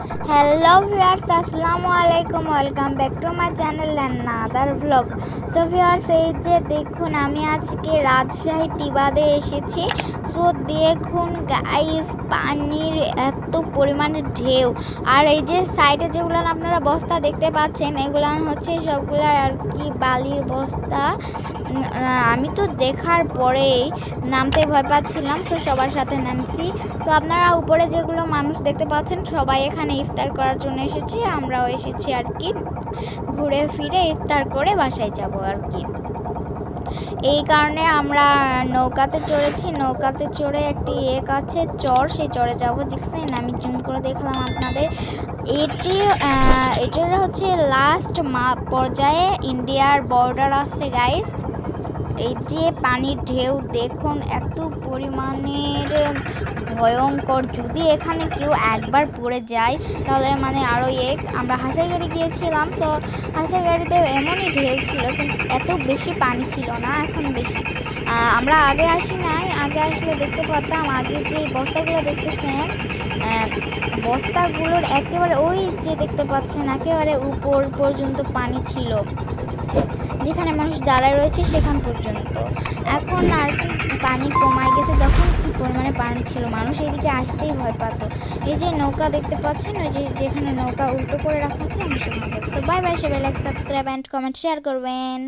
Hello viewers, আসসালামু আলাইকুম, welcome back to my channel another blog. So viewers, এই যে দেখুন আমি আজকে রাজশাহী টিবাদে এসেছি। সো দেখুন গাইস, পানির এত পরিমাণে ঢেউ। আর এই যে সাইডে যেগুলো আপনারা বস্তা দেখতে পাচ্ছেন, এগুলো হচ্ছে সবগুলো আর কি বালির বস্তা। আমি তো দেখার পরেই নামতে ভয় পাচ্ছিলাম, সো সবার সাথে নামছি। সো আপনারা উপরে যেগুলো মানুষ দেখতে পাচ্ছেন, সবাই এখানে ইফতার করার জন্য এসেছে, আমরাও এসেছি আর কি। ঘুরে ফিরে ইফতার করে বাসায় যাব আর কি। এই কারণে আমরা নৌকাতে চড়েছি। নৌকাতে চড়ে একটি আছে চর, সেই চরে যাব। দেখছেন, আমি জুম করে দেখলাম আপনাদের। এটার হচ্ছে লাস্ট পর্যায়ে ইন্ডিয়ার বর্ডার আছে গাইস। এই যে পানির ঢেউ দেখুন, এত পরিমাণের ভয়ঙ্কর। যদি এখানে কেউ একবার পড়ে যায় তাহলে মানে আরও আমরা হাসাইগাড়ি গিয়েছিলাম। সো হাসাইগাড়িতে এমনই ঢেউ ছিল, কিন্তু এত বেশি পানি ছিল না, এখন বেশি। আমরা আগে আসি নাই, আগে আসলে দেখতে পারতাম। আগে যে বস্তাগুলো দেখতেছেন, বস্তাগুলোর একেবারে ওই যে দেখতে পাচ্ছেন একেবারে উপর পর্যন্ত পানি ছিল, যেখানে মানুষ দাঁড়ায় রয়েছে সেখান পর্যন্ত। এখন আর কি পানি কমায় গেছে, তখন কি পরিমাণে পানি ছিল, মানুষ এদিকে আসতেই ভয় পাত। এই যে নৌকা দেখতে পাচ্ছেন, ওই যে যেখানে নৌকা উল্টো করে রাখা আছে, আমি সেখানে। সো বাই বাই, সবাই like, subscribe and comment share করবেন।